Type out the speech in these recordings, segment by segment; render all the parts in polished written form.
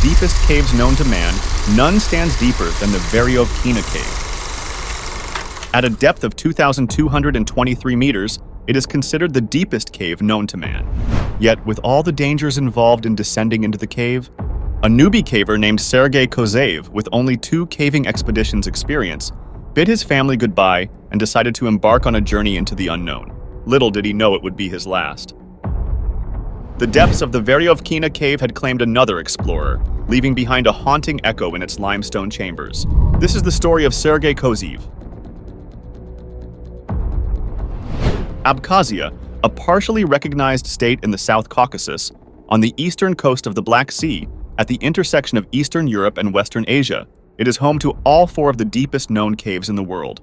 deepest caves known to man, none stands deeper than the Veryovkina Cave. At a depth of 2,223 meters, it is considered the deepest cave known to man. Yet, with all the dangers involved in descending into the cave, a newbie caver named Sergei Kozeev, with only 2 caving expeditions experience, bid his family goodbye and decided to embark on a journey into the unknown. Little did he know it would be his last. The depths of the Veryovkina Cave had claimed another explorer, leaving behind a haunting echo in its limestone chambers. This is the story of Sergei Kozeev. Abkhazia, a partially recognized state in the South Caucasus, on the eastern coast of the Black Sea, at the intersection of Eastern Europe and Western Asia. It is home to all 4 of the deepest known caves in the world,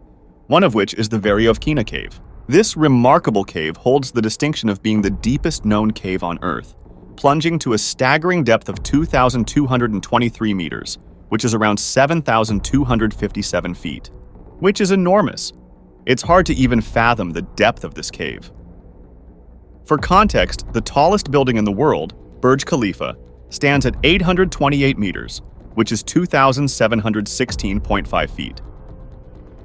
one of which is the Veryovkina Cave. This remarkable cave holds the distinction of being the deepest known cave on Earth, plunging to a staggering depth of 2,223 meters, which is around 7,257 feet, which is enormous. It's hard to even fathom the depth of this cave. For context, the tallest building in the world, Burj Khalifa, stands at 828 meters, which is 2,716.5 feet.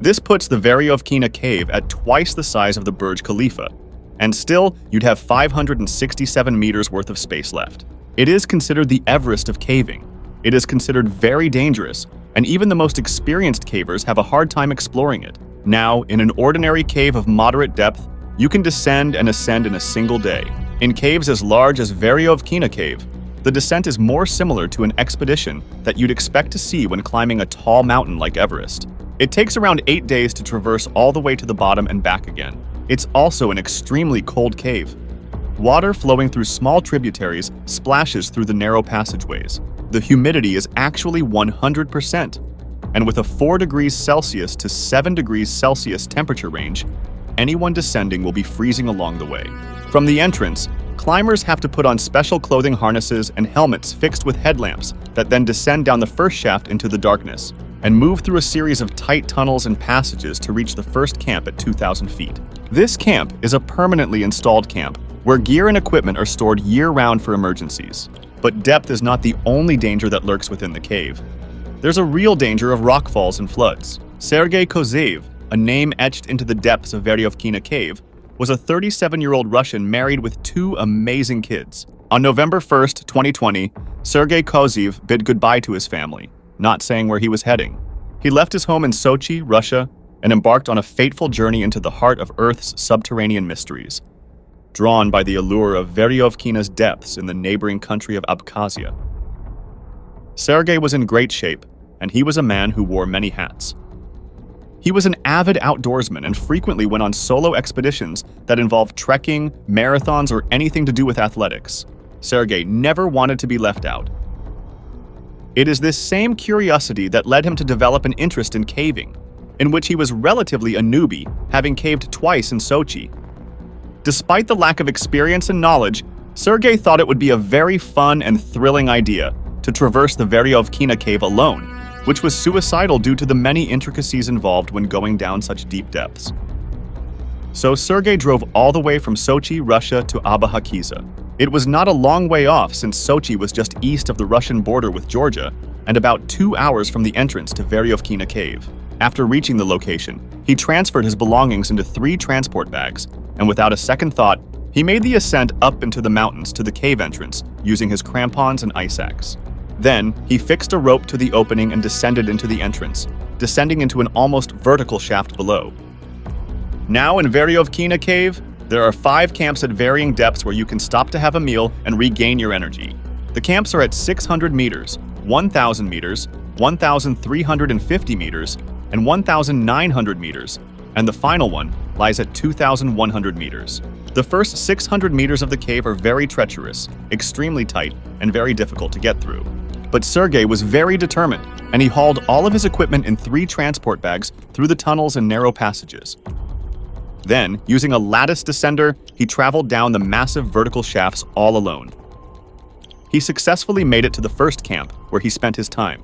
This puts the Veryovkina Cave at twice the size of the Burj Khalifa, and still, you'd have 567 meters worth of space left. It is considered the Everest of caving. It is considered very dangerous, and even the most experienced cavers have a hard time exploring it. Now, in an ordinary cave of moderate depth, you can descend and ascend in a single day. In caves as large as Veryovkina Cave, the descent is more similar to an expedition that you'd expect to see when climbing a tall mountain like Everest. It takes around 8 days to traverse all the way to the bottom and back again. It's also an extremely cold cave. Water flowing through small tributaries splashes through the narrow passageways. The humidity is actually 100%, and with a 4 degrees Celsius to 7 degrees Celsius temperature range, anyone descending will be freezing along the way. From the entrance, climbers have to put on special clothing harnesses and helmets fixed with headlamps that then descend down the first shaft into the darkness and move through a series of tight tunnels and passages to reach the first camp at 2,000 feet. This camp is a permanently installed camp where gear and equipment are stored year-round for emergencies. But depth is not the only danger that lurks within the cave. There's a real danger of rockfalls and floods. Sergei Kozeev, a name etched into the depths of Veryovkina Cave, was a 37-year-old Russian married with 2 amazing kids. On November 1st, 2020, Sergei Kozeev bid goodbye to his family, not saying where he was heading. He left his home in Sochi, Russia, and embarked on a fateful journey into the heart of Earth's subterranean mysteries, drawn by the allure of Veryovkina's depths in the neighboring country of Abkhazia. Sergei was in great shape, and he was a man who wore many hats. He was an avid outdoorsman and frequently went on solo expeditions that involved trekking, marathons, or anything to do with athletics. Sergei never wanted to be left out. It is this same curiosity that led him to develop an interest in caving, in which he was relatively a newbie, having caved twice in Sochi. Despite the lack of experience and knowledge, Sergei thought it would be a very fun and thrilling idea to traverse the Veryovkina Cave alone, which was suicidal due to the many intricacies involved when going down such deep depths. So Sergei drove all the way from Sochi, Russia to Abkhazia. It was not a long way off since Sochi was just east of the Russian border with Georgia and about 2 hours from the entrance to Veryovkina Cave. After reaching the location, he transferred his belongings into 3 transport bags, and without a second thought, he made the ascent up into the mountains to the cave entrance using his crampons and ice axe. Then, he fixed a rope to the opening and descended into the entrance, descending into an almost vertical shaft below. Now in Veryovkina Cave, there are 5 camps at varying depths where you can stop to have a meal and regain your energy. The camps are at 600 meters, 1,000 meters, 1,350 meters, and 1,900 meters, and the final one lies at 2,100 meters. The first 600 meters of the cave are very treacherous, extremely tight, and very difficult to get through. But Sergei was very determined, and he hauled all of his equipment in 3 transport bags through the tunnels and narrow passages. Then, using a lattice descender, he traveled down the massive vertical shafts all alone. He successfully made it to the first camp, where he spent his time.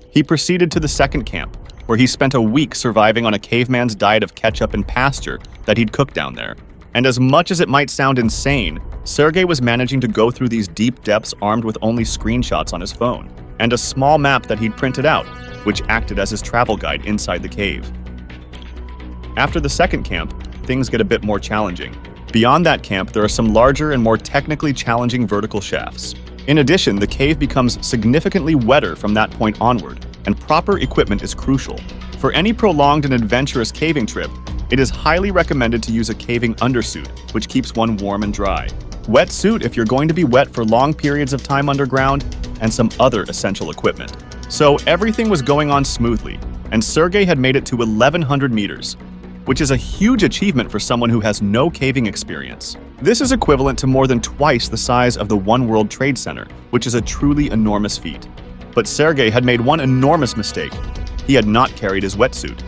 He proceeded to the second camp, where he spent a week surviving on a caveman's diet of ketchup and pasture that he'd cooked down there. And as much as it might sound insane, Sergey was managing to go through these deep depths armed with only screenshots on his phone and a small map that he'd printed out, which acted as his travel guide inside the cave. After the second camp, things get a bit more challenging. Beyond that camp, there are some larger and more technically challenging vertical shafts. In addition, the cave becomes significantly wetter from that point onward, and proper equipment is crucial. For any prolonged and adventurous caving trip, it is highly recommended to use a caving undersuit, which keeps one warm and dry. Wetsuit if you're going to be wet for long periods of time underground, and some other essential equipment. So everything was going on smoothly, and Sergey had made it to 1,100 meters, which is a huge achievement for someone who has no caving experience. This is equivalent to more than twice the size of the One World Trade Center, which is a truly enormous feat. But Sergey had made one enormous mistake. He had not carried his wetsuit.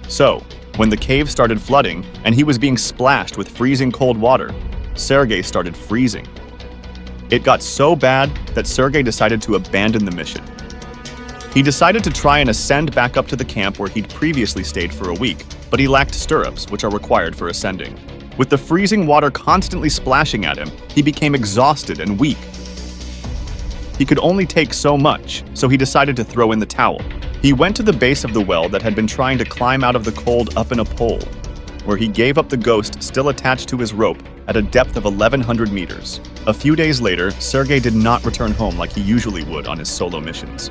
So, when the cave started flooding and he was being splashed with freezing cold water, Sergey started freezing. It got so bad that Sergey decided to abandon the mission. He decided to try and ascend back up to the camp where he'd previously stayed for a week, but he lacked stirrups, which are required for ascending. With the freezing water constantly splashing at him, he became exhausted and weak. He could only take so much, so he decided to throw in the towel. He went to the base of the well that had been trying to climb out of the cold up in a pole, where he gave up the ghost still attached to his rope at a depth of 1,100 meters. A few days later, Sergey did not return home like he usually would on his solo missions.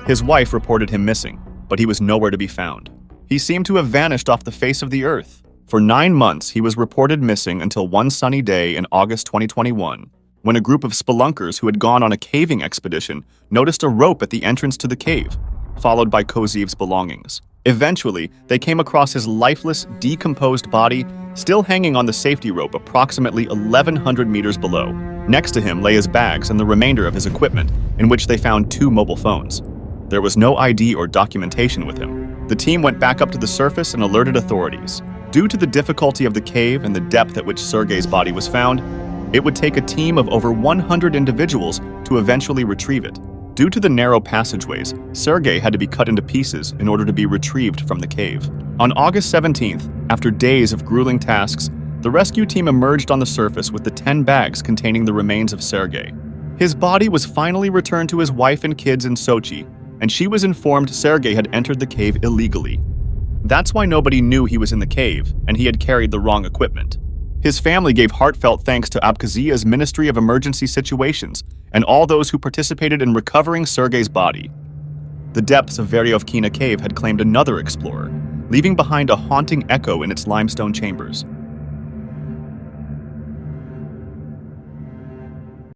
His wife reported him missing, but he was nowhere to be found. He seemed to have vanished off the face of the earth. For 9 months, he was reported missing until one sunny day in August 2021, when a group of spelunkers who had gone on a caving expedition noticed a rope at the entrance to the cave, followed by Kozeev's belongings. Eventually, they came across his lifeless, decomposed body, still hanging on the safety rope approximately 1,100 meters below. Next to him lay his bags and the remainder of his equipment, in which they found 2 mobile phones. There was no ID or documentation with him. The team went back up to the surface and alerted authorities. Due to the difficulty of the cave and the depth at which Sergey's body was found, it would take a team of over 100 individuals to eventually retrieve it. Due to the narrow passageways, Sergey had to be cut into pieces in order to be retrieved from the cave. On August 17th, after days of grueling tasks, the rescue team emerged on the surface with the 10 bags containing the remains of Sergey. His body was finally returned to his wife and kids in Sochi, and she was informed Sergey had entered the cave illegally. That's why nobody knew he was in the cave, and he had carried the wrong equipment. His family gave heartfelt thanks to Abkhazia's Ministry of Emergency Situations and all those who participated in recovering Sergey's body. The depths of Veryovkina Cave had claimed another explorer, leaving behind a haunting echo in its limestone chambers.